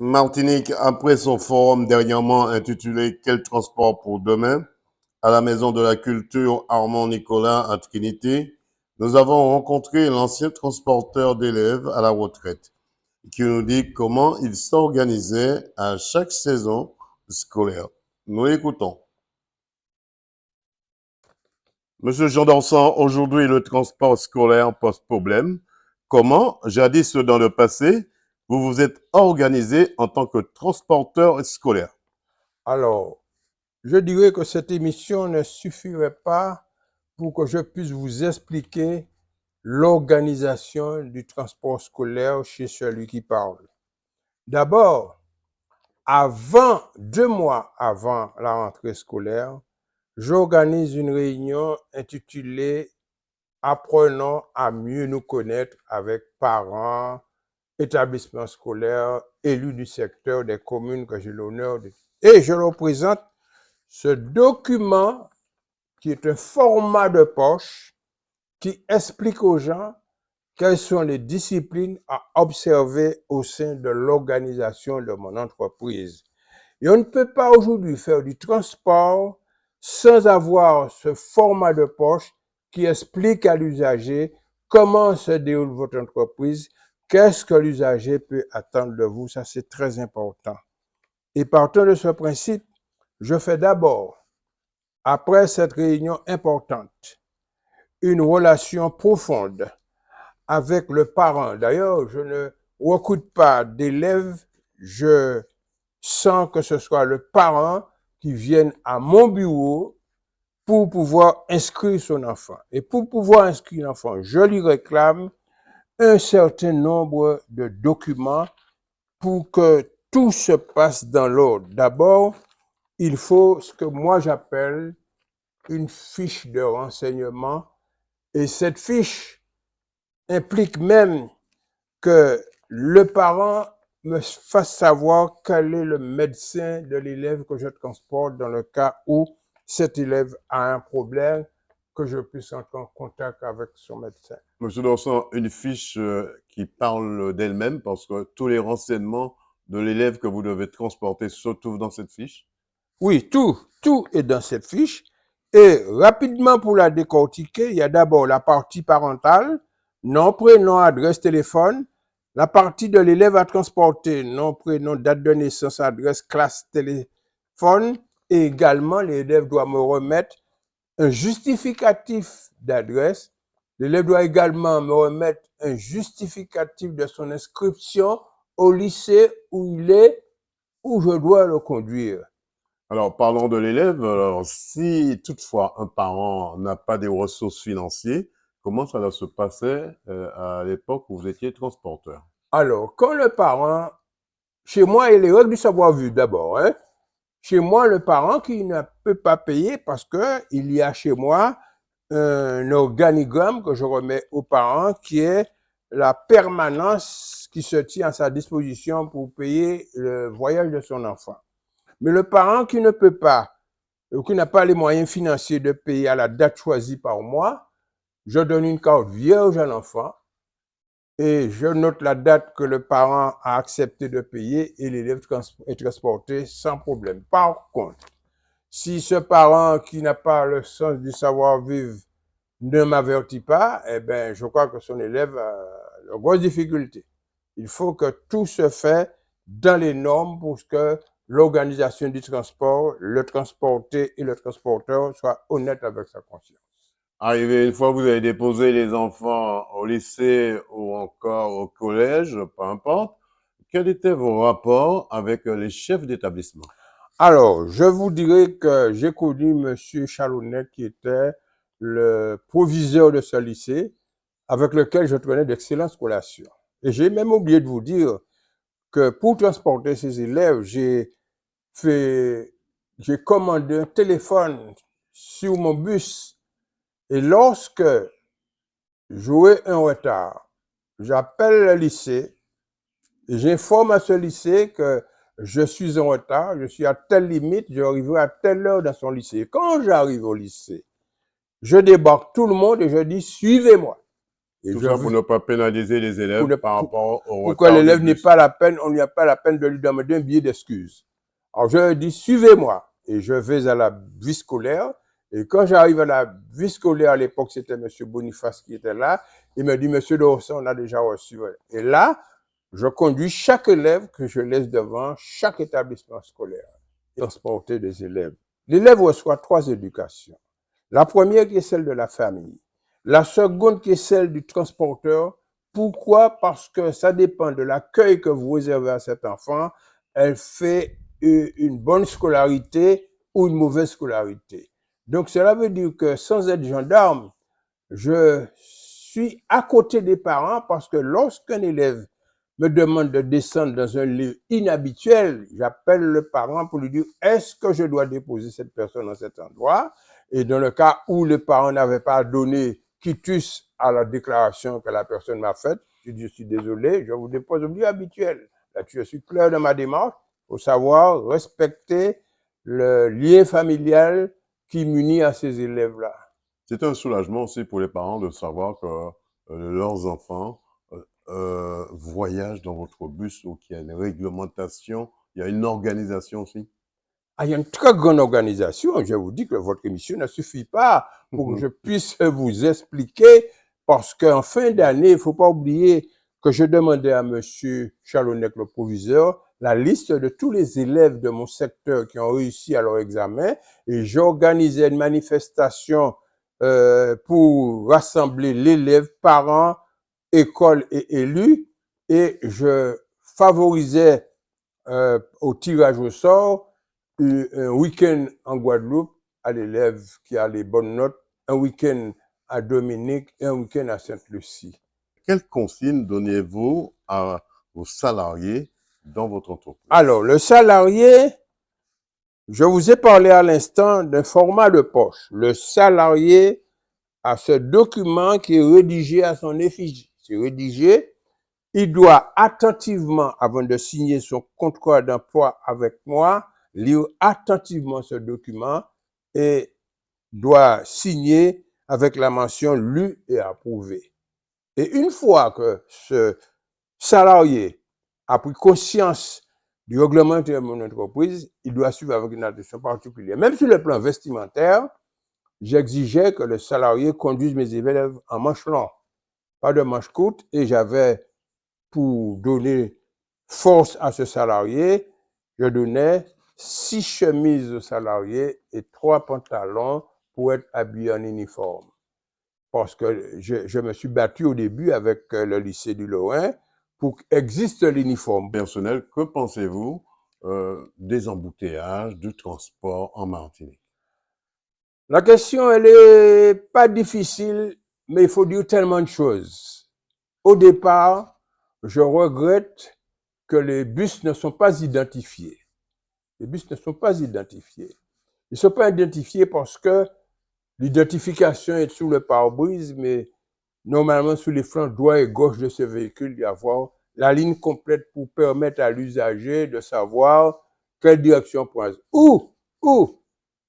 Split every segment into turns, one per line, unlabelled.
Martinique, après son forum dernièrement intitulé Quel transport pour demain, à la Maison de la Culture Armand Nicolas à Trinité, nous avons rencontré l'ancien transporteur d'élèves à la retraite qui nous dit comment il s'organisait à chaque saison scolaire. Nous l'écoutons. Monsieur Jean Dansan, aujourd'hui le transport scolaire pose problème. Comment, jadis dans le passé, vous vous êtes organisé en tant que transporteur scolaire?
Alors, je dirais que cette émission ne suffirait pas pour que je puisse vous expliquer l'organisation du transport scolaire chez celui qui parle. D'abord, avant, 2 mois avant la rentrée scolaire, j'organise une réunion intitulée Apprenons à mieux nous connaître avec parents, établissements scolaires, élus du secteur des communes que j'ai l'honneur de... Et je leur présente ce document qui est un format de poche qui explique aux gens quelles sont les disciplines à observer au sein de l'organisation de mon entreprise. Et on ne peut pas aujourd'hui faire du transport sans avoir ce format de poche qui explique à l'usager comment se déroule votre entreprise, qu'est-ce que l'usager peut attendre de vous. Ça, c'est très important. Et partant de ce principe, je fais d'abord, après cette réunion importante, une relation profonde avec le parent. D'ailleurs, je ne recrute pas d'élèves, je sens que ce soit le parent qui vienne à mon bureau pour pouvoir inscrire son enfant. Et pour pouvoir inscrire l'enfant, je lui réclame un certain nombre de documents pour que tout se passe dans l'ordre. D'abord, il faut ce que moi j'appelle une fiche de renseignement. Et cette fiche implique même que le parent me fasse savoir quel est le médecin de l'élève que je transporte dans le cas où cet élève a un problème, que je puisse entrer en contact avec son médecin.
Monsieur Dansan, une fiche qui parle d'elle-même parce que tous les renseignements de l'élève que vous devez transporter se trouvent dans cette fiche?
Oui, tout est dans cette fiche. Et rapidement pour la décortiquer, il y a d'abord la partie parentale, nom, prénom, adresse, téléphone. La partie de l'élève à transporter, nom, prénom, date de naissance, adresse, classe, téléphone. Et également, l'élève doit me remettre un justificatif d'adresse. L'élève doit également me remettre un justificatif de son inscription au lycée où il est, où je dois le conduire.
Alors, parlons de l'élève. Alors, si toutefois un parent n'a pas des ressources financières, comment ça se passait à l'époque où vous étiez transporteur?
Alors, quand le parent, chez moi, il y a les règles du savoir-vivre d'abord. Chez moi, le parent qui ne peut pas payer parce qu'il y a chez moi un organigramme que je remets aux parents qui est la permanence qui se tient à sa disposition pour payer le voyage de son enfant. Mais le parent qui ne peut pas, ou qui n'a pas les moyens financiers de payer à la date choisie par moi, je donne une carte vierge à l'enfant et je note la date que le parent a accepté de payer et l'élève est transporté sans problème. Par contre, si ce parent qui n'a pas le sens du savoir-vivre ne m'avertit pas, eh bien, je crois que son élève a de grosses difficultés. Il faut que tout se fait dans les normes pour que l'organisation du transport, le transporté et le transporteur soient honnêtes avec sa conscience.
Arrivé une fois, vous avez déposé les enfants au lycée ou encore au collège, peu importe. Quels étaient vos rapports avec les chefs d'établissement?
Alors, je vous dirais que j'ai connu M. Chalonnet qui était le proviseur de ce lycée avec lequel je tenais d'excellentes relations. Et j'ai même oublié de vous dire que pour transporter ces élèves, j'ai commandé un téléphone sur mon bus. Et lorsque j'aurai un retard, j'appelle le lycée et j'informe à ce lycée que je suis en retard, je suis à telle limite, j'arriverai à telle heure dans son lycée. Quand j'arrive au lycée, je débarque tout le monde et je dis suivez-moi. Et
Tout
je
ça
veux,
pour ne pas pénaliser les élèves
pour, ne-
par rapport au
pour que
retard du
l'élève n'ait
bus.
pas la peine, on n'y a pas la peine de lui demander un billet d'excuse. Alors je lui dis, suivez-moi. Et je vais à la vie scolaire. Et quand j'arrive à la vie scolaire, à l'époque, c'était M. Boniface qui était là. Il me dit, M. Dawson, on a déjà reçu. Et là, je conduis chaque élève que je laisse devant chaque établissement scolaire. Transporter des élèves. L'élève reçoit 3 éducations. La première qui est celle de la famille. La seconde qui est celle du transporteur. Pourquoi? Parce que ça dépend de l'accueil que vous réservez à cet enfant. Elle fait une bonne scolarité ou une mauvaise scolarité. Donc cela veut dire que sans être gendarme, je suis à côté des parents parce que lorsqu'un élève me demande de descendre dans un lieu inhabituel, j'appelle le parent pour lui dire est-ce que je dois déposer cette personne dans cet endroit? Et dans le cas où le parent n'avait pas donné quitus à la déclaration que la personne m'a faite, je dis je suis désolé, je vous dépose au lieu habituel. Là-dessus, je suis clair dans ma démarche. Il faut savoir respecter le lien familial qui m'unit à ces élèves-là.
C'est un soulagement aussi pour les parents de savoir que leurs enfants voyagent dans votre bus ou qu'il y a une réglementation, il y a une organisation aussi.
Ah, il y a une très grande organisation. Je vous dis que votre émission ne suffit pas pour que je puisse vous expliquer, parce qu'en fin d'année, il ne faut pas oublier que je demandais à M. Chalonnec, le proviseur, la liste de tous les élèves de mon secteur qui ont réussi à leur examen, et j'organisais une manifestation pour rassembler l'élève, parents, école et élus, et je favorisais au tirage au sort un week-end en Guadeloupe à l'élève qui a les bonnes notes, un week-end à Dominique et un week-end à Sainte-Lucie.
Quelles consignes donnez-vous à vos salariés dans votre entreprise?
Alors, le salarié, je vous ai parlé à l'instant d'un format de poche. Le salarié a ce document qui est rédigé à son effigie. C'est rédigé. Il doit attentivement, avant de signer son contrat d'emploi avec moi, lire attentivement ce document et doit signer avec la mention lu et approuvé. Et une fois que ce salarié a pris conscience du règlement intérieur de mon entreprise, il doit suivre avec une attention particulière. Même sur le plan vestimentaire, j'exigeais que le salarié conduise mes élèves en manches longues, pas de manches courtes, et j'avais, pour donner force à ce salarié, je donnais 6 chemises au salarié et 3 pantalons pour être habillé en uniforme. Parce que je me suis battu au début avec le lycée du Lorrain pour qu'existe l'uniforme.
Personnel, que pensez-vous des embouteillages, du transport en Martinique?
La question, elle est pas difficile, mais il faut dire tellement de choses. Au départ, je regrette que les bus ne sont pas identifiés. Les bus ne sont pas identifiés. Ils ne sont pas identifiés parce que l'identification est sous le pare-brise, mais normalement, sur les flancs droit et gauche de ce véhicule, il y a avoir la ligne complète pour permettre à l'usager de savoir quelle direction prendre. Ou,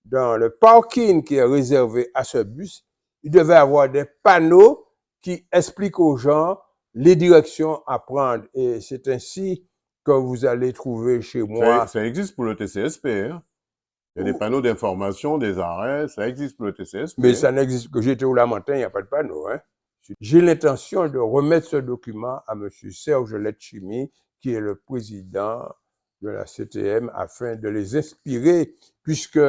dans le parking qui est réservé à ce bus, il devait avoir des panneaux qui expliquent aux gens les directions à prendre. Et c'est ainsi que vous allez trouver chez moi.
Ça existe pour le TCSP, hein? Il y a des panneaux d'information, des arrêts, ça existe pour le TCSP.
Mais ça n'existe que j'étais au Lamentin, il n'y a pas de panneau. Hein. J'ai l'intention de remettre ce document à M. Serge Letchimy, qui est le président de la CTM, afin de les inspirer, puisque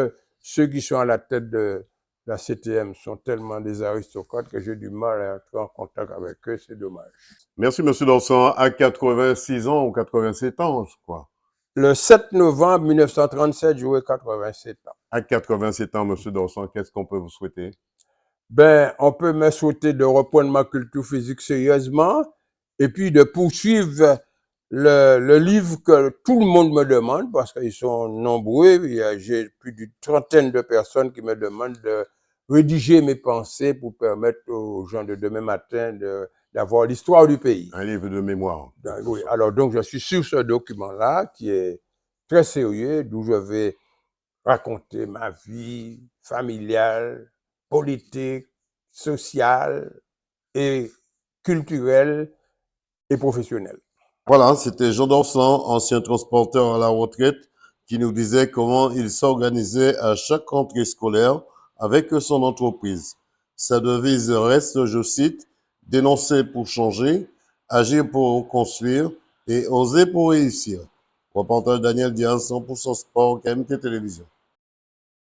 ceux qui sont à la tête de la CTM sont tellement des aristocrates que j'ai du mal à entrer en contact avec eux, c'est dommage.
Merci, M. Dawson. À 86 ans ou 87 ans, je crois.
Le 7 novembre 1937, j'aurai 87 ans.
À 87 ans, M. Dawson, qu'est-ce qu'on peut vous souhaiter?
Ben, on peut me souhaiter de reprendre ma culture physique sérieusement et puis de poursuivre le livre que tout le monde me demande, parce qu'ils sont nombreux. J'ai plus d'une trentaine de personnes qui me demandent de rédiger mes pensées pour permettre aux gens de demain matin d'avoir l'histoire du pays.
Un livre de mémoire.
Oui, alors donc je suis sur ce document-là qui est très sérieux, d'où je vais raconter ma vie familiale, politique, sociale et culturelle et professionnelle.
Voilà, c'était Jean Dorsan, ancien transporteur à la retraite, qui nous disait comment il s'organisait à chaque rentrée scolaire avec son entreprise. Sa devise reste, je cite, dénoncer pour changer, agir pour construire et oser pour réussir. Reportage Daniel Diaz, 100% sport, KMT Télévision.